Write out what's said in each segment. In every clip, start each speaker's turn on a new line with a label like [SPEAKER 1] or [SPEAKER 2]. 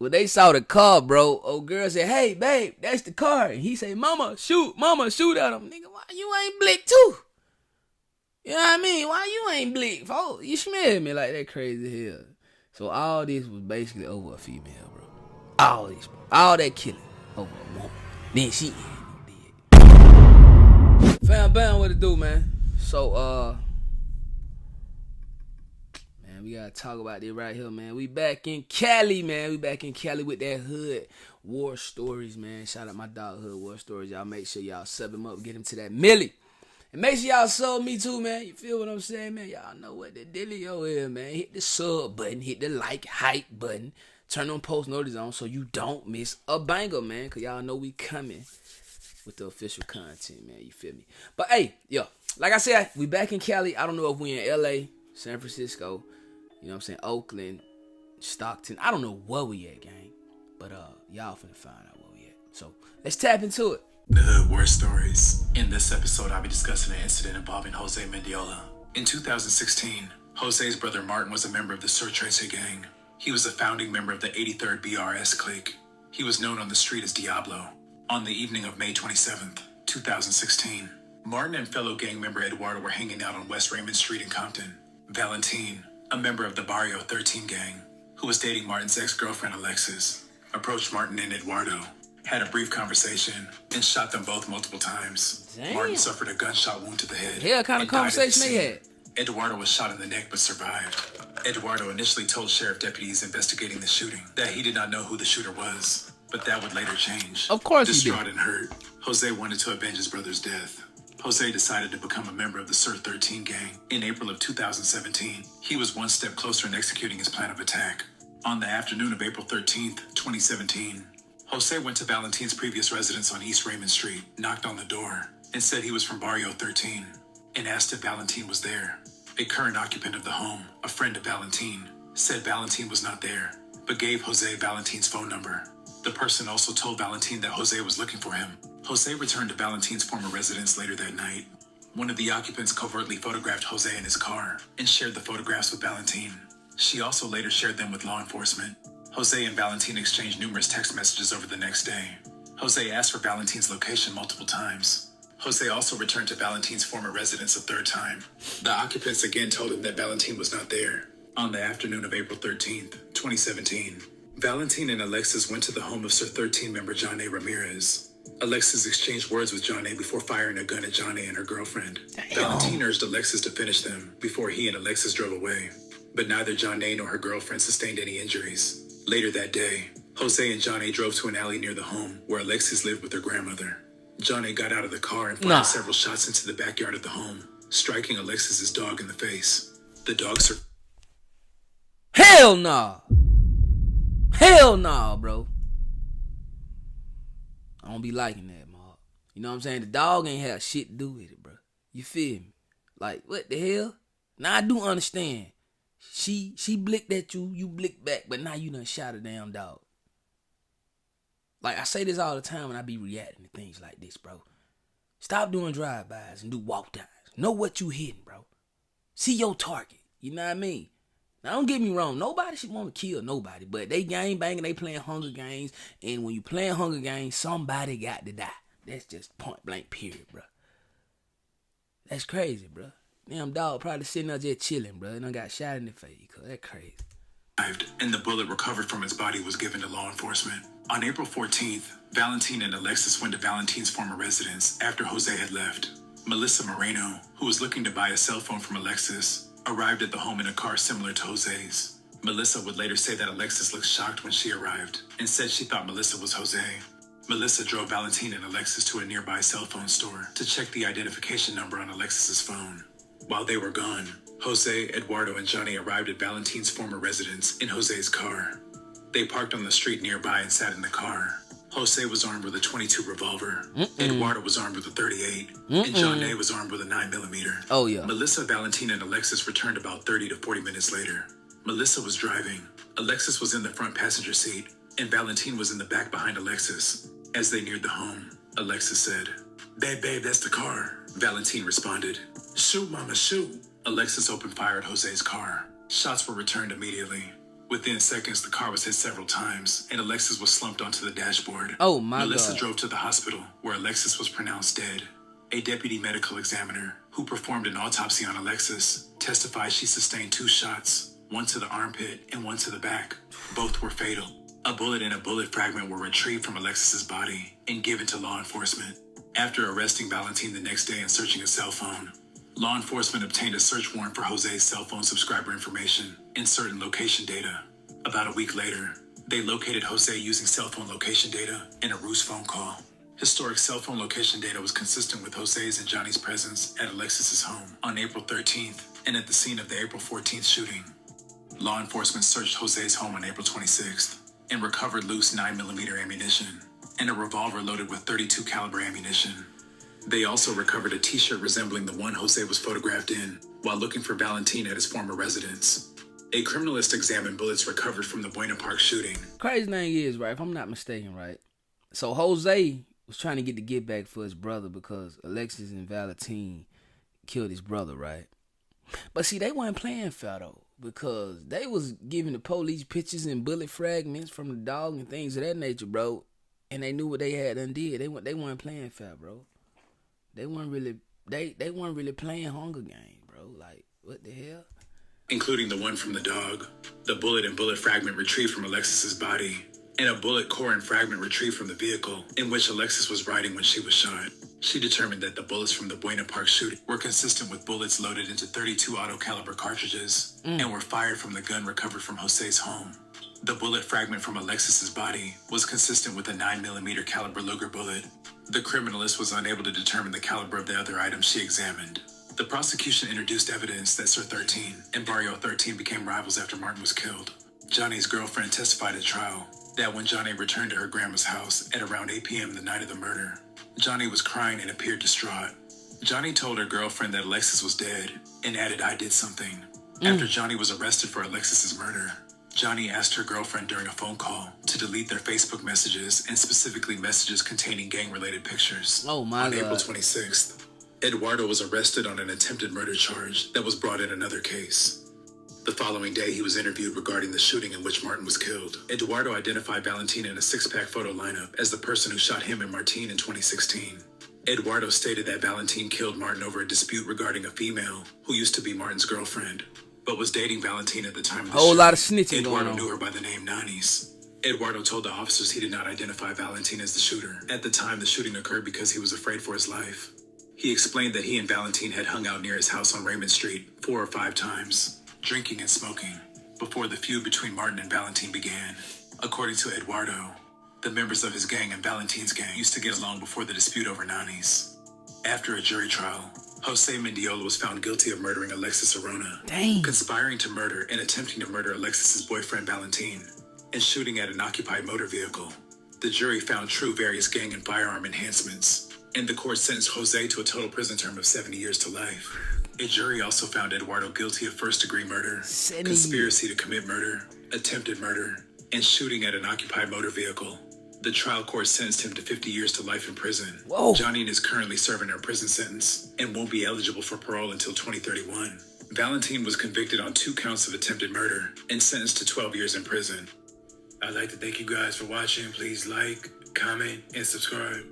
[SPEAKER 1] When they saw the car, bro, old girl said, "Hey, babe, that's the car." And he said, "Mama, shoot at him." Nigga, why you ain't blick too? You know what I mean? Why you ain't blick, folks? You smell me like that crazy hell. So all this was basically over a female, bro. All that killing over a woman. Then she dead. Fam bam, what it do, man? So, man, we gotta talk about this right here, man. We back in Cali, man. We back in Cali with that hood war stories, man. Shout out my dog, Hood War Stories. Y'all make sure y'all sub him up, get him to that milli. And make sure y'all sub me too, man. You feel what I'm saying, man? Y'all know what the dealio is, man. Hit the sub button, hit the like, hype button. Turn on post notice on so you don't miss a banger, man. Because y'all know we coming with the official content, man. You feel me? But, hey, yo, like I said, we back in Cali. I don't know if we in L.A., San Francisco, you know what I'm saying, Oakland, Stockton. I don't know where we at, gang. But y'all finna find out where we at. So, let's tap into it.
[SPEAKER 2] The Hood War Stories. In this episode, I'll be discussing an incident involving Jose Mendiola. In 2016, Jose's brother Martin was a member of the Sir Tracer gang. He was a founding member of the 83rd BRS clique. He was known on the street as Diablo. On the evening of May 27th, 2016, Martin and fellow gang member Eduardo were hanging out on West Raymond Street in Compton. Valentine, a member of the Barrio 13 gang, who was dating Martin's ex-girlfriend Alexis, approached Martin and Eduardo, had a brief conversation, and shot them both multiple times.
[SPEAKER 1] Damn.
[SPEAKER 2] Martin suffered a gunshot wound to the head.
[SPEAKER 1] Yeah, kind of conversation they had.
[SPEAKER 2] Eduardo was shot in the neck but survived. Eduardo initially told sheriff deputies investigating the shooting that he did not know who the shooter was, but that would later change.
[SPEAKER 1] Of course he did.
[SPEAKER 2] Distraught and hurt, Jose wanted to avenge his brother's death. Jose decided to become a member of the Sir 13 gang in April of 2017. He was one step closer in executing his plan of attack. On the afternoon of April 13th, 2017, Jose went to Valentine's previous residence on East Raymond Street, knocked on the door, and said he was from Barrio 13, and asked if Valentine was there. A current occupant of the home, a friend of Valentine, said Valentine was not there, but gave Jose Valentine's phone number. The person also told Valentine that Jose was looking for him. Jose returned to Valentine's former residence later that night. One of the occupants covertly photographed Jose in his car and shared the photographs with Valentine. She also later shared them with law enforcement. Jose and Valentine exchanged numerous text messages over the next day. Jose asked for Valentine's location multiple times. Jose also returned to Valentine's former residence a third time. The occupants again told him that Valentine was not there. On the afternoon of April 13th, 2017, Valentine and Alexis went to the home of Sir 13 member John A. Ramirez. Alexis exchanged words with John A. before firing a gun at John A. and her girlfriend. Damn. Valentine urged Alexis to finish them before he and Alexis drove away, but neither John A. nor her girlfriend sustained any injuries. Later that day, Jose and John A. drove to an alley near the home where Alexis lived with her grandmother. John A. got out of the car and fired several shots into the backyard of the home, striking Alexis's dog in the face. The dog
[SPEAKER 1] Hell nah. Hell nah, bro. I don't be liking that, Mark. You know what I'm saying? The dog ain't have shit to do with it, bro. You feel me? Like, what the hell? Now, I do understand. She blicked at you, you blicked back, but now you done shot a damn dog. Like, I say this all the time when I be reacting to things like this, bro. Stop doing drive-bys and do walk-downs. Know what you hitting, bro. See your target. You know what I mean? Now, don't get me wrong. Nobody should want to kill nobody, but they gang banging, they playing Hunger Games, and when you playing Hunger Games, somebody got to die. That's just point blank period, bro. That's crazy, bro. Damn dog probably sitting there just chilling, bro. And I got shot in the face, cause that's crazy.
[SPEAKER 2] And the bullet recovered from his body was given to law enforcement. On April 14th, Valentine and Alexis went to Valentine's former residence after Jose had left. Melissa Moreno, who was looking to buy a cell phone from Alexis, arrived at the home in a car similar to Jose's. Melissa would later say that Alexis looked shocked when she arrived and said she thought Melissa was Jose. Melissa drove Valentine and Alexis to a nearby cell phone store to check the identification number on Alexis's phone. While they were gone, Jose, Eduardo, and Johnny arrived at Valentine's former residence in Jose's car. They parked on the street nearby and sat in the car. Jose was armed with a .22 revolver. Eduardo was armed with a .38. And John A. was armed with a 9mm.
[SPEAKER 1] Oh, yeah.
[SPEAKER 2] Melissa, Valentine, and Alexis returned about 30 to 40 minutes later. Melissa was driving. Alexis was in the front passenger seat, and Valentine was in the back behind Alexis. As they neared the home, Alexis said, Babe, that's the car." Valentine responded, "Shoot, mama, shoot." Alexis opened fire at Jose's car. Shots were returned immediately. Within seconds, the car was hit several times, and Alexis was slumped onto the dashboard.
[SPEAKER 1] Oh my
[SPEAKER 2] Melissa
[SPEAKER 1] God.
[SPEAKER 2] drove to the hospital, where Alexis was pronounced dead. A deputy medical examiner, who performed an autopsy on Alexis, testified she sustained 2 shots, one to the armpit and one to the back. Both were fatal. A bullet and a bullet fragment were retrieved from Alexis's body and given to law enforcement. After arresting Valentin the next day and searching his cell phone, law enforcement obtained a search warrant for Jose's cell phone subscriber information and certain location data. About a week later, they located Jose using cell phone location data and a ruse phone call. Historic cell phone location data was consistent with Jose's and Johnny's presence at Alexis's home on April 13th and at the scene of the April 14th shooting. Law enforcement searched Jose's home on April 26th and recovered loose 9mm ammunition and a revolver loaded with .32 caliber ammunition. They also recovered a t-shirt resembling the one Jose was photographed in while looking for Valentin at his former residence. A criminalist examined bullets recovered from the Buena Park shooting.
[SPEAKER 1] Crazy thing is, right, if I'm not mistaken, right, so Jose was trying to get back for his brother because Alexis and Valentin killed his brother, right? But see, they weren't playing fair though, because they was giving the police pictures and bullet fragments from the dog and things of that nature, bro. And they knew what they had done did. They weren't playing fair, bro. They weren't really playing Hunger Games, bro. Like, what the hell?
[SPEAKER 2] Including the one from the dog, the bullet and bullet fragment retrieved from Alexis's body, and a bullet core and fragment retrieved from the vehicle in which Alexis was riding when she was shot. She determined that the bullets from the Buena Park shooting were consistent with bullets loaded into .32 auto caliber cartridges and were fired from the gun recovered from Jose's home. The bullet fragment from Alexis's body was consistent with a 9mm caliber Luger bullet. The criminalist was unable to determine the caliber of the other items she examined. The prosecution introduced evidence that Sir 13 and Barrio 13 became rivals after Martin was killed. Johnny's girlfriend testified at trial that when Johnny returned to her grandma's house at around 8 p.m. the night of the murder, Johnny was crying and appeared distraught. Johnny told her girlfriend that Alexis was dead and added, "I did something." After Johnny was arrested for Alexis's murder, Johnny asked her girlfriend during a phone call to delete their Facebook messages and specifically messages containing gang-related pictures.
[SPEAKER 1] Oh my
[SPEAKER 2] On
[SPEAKER 1] God.
[SPEAKER 2] April 26th, Eduardo was arrested on an attempted murder charge that was brought in another case. The following day, he was interviewed regarding the shooting in which Martin was killed. Eduardo identified Valentin in a 6-pack photo lineup as the person who shot him and Martin in 2016. Eduardo stated that Valentin killed Martin over a dispute regarding a female who used to be Martin's girlfriend, but was dating Valentin at the time of the
[SPEAKER 1] Whole lot of
[SPEAKER 2] shooting.
[SPEAKER 1] snitching going
[SPEAKER 2] Eduardo
[SPEAKER 1] on.
[SPEAKER 2] knew her by the name Nanis. Eduardo told the officers he did not identify Valentin as the shooter at the time the shooting occurred because he was afraid for his life. He explained that he and Valentin had hung out near his house on Raymond Street 4 or 5 times, drinking and smoking, before the feud between Martin and Valentin began. According to Eduardo, the members of his gang and Valentin's gang used to get along before the dispute over Nanis. After a jury trial, Jose Mendiola was found guilty of murdering Alexis Arona,
[SPEAKER 1] Dang.
[SPEAKER 2] conspiring to murder and attempting to murder Alexis's boyfriend Valentin, and shooting at an occupied motor vehicle. The jury found true various gang and firearm enhancements, and the court sentenced Jose to a total prison term of 70 years to life. A jury also found Eduardo guilty of first-degree murder,
[SPEAKER 1] 70
[SPEAKER 2] conspiracy to commit murder, attempted murder, and shooting at an occupied motor vehicle. The trial court sentenced him to 50 years to life in prison.
[SPEAKER 1] Whoa.
[SPEAKER 2] Johnny is currently serving her prison sentence and won't be eligible for parole until 2031. Valentin was convicted on 2 counts of attempted murder and sentenced to 12 years in prison. I'd like to thank you guys for watching. Please like, comment, and subscribe.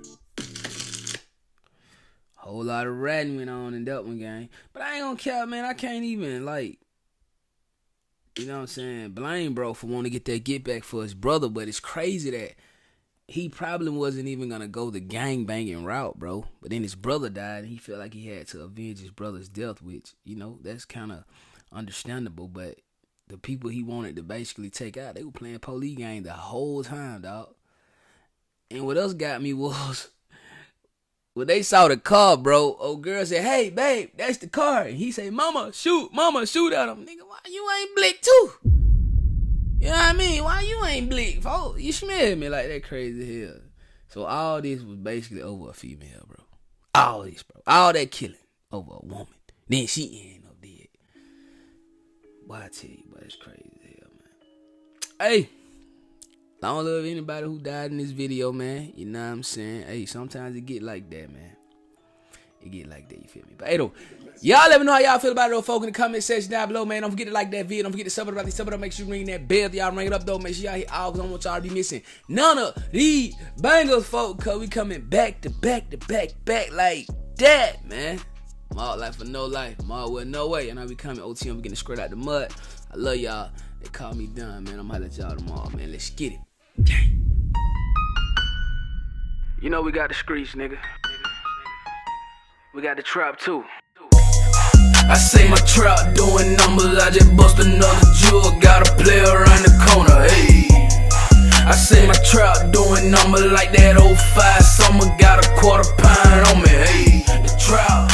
[SPEAKER 1] Whole lot of ratting went on in that one, gang. But I ain't gonna care, man. I can't even, like, you know what I'm saying, blame bro for wanting to get that get back for his brother. But it's crazy that he probably wasn't even gonna go the gang banging route, bro. But then his brother died, and he felt like he had to avenge his brother's death, which, you know, that's kind of understandable. But the people he wanted to basically take out, they were playing police game the whole time, dog. And what else got me was when they saw the car, bro, old girl said, "Hey, babe, that's the car." And he said, mama, shoot at him. Nigga, why you ain't blick too? You know what I mean? Why you ain't blick? Oh, you smell me like that crazy hell. So all this was basically over a female, bro. All this, bro. All that killing over a woman. Then she ended up dead. Boy, I tell you, but it's crazy as hell, man. Hey, I don't love anybody who died in this video, man. You know what I'm saying? Hey, sometimes it get like that, man. It get like that, you feel me? But hey, though, y'all let me know how y'all feel about it, though, folk, in the comment section down below, man. Don't forget to like that video. Don't forget to sub it up. Make sure you ring that bell. Y'all ring it up, though. Make sure y'all hit all, because I don't want y'all to be missing none of these bangers, folk, because we coming back to back like that, man. Mark life for no life. Mark with no way. And I be coming OT. I'm getting straight out the mud. I love y'all. They call me done, man. I'm gonna let y'all tomorrow, man. Let's get it. You know we got the streets, nigga. We got the trap too. I say my trap doing numbers. I just bust another jewel. Got a player around the corner. Hey. I say my trap doing numbers like that 05 summer. Got a quarter pound on me. Hey. The trap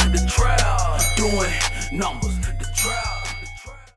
[SPEAKER 1] doing numbers.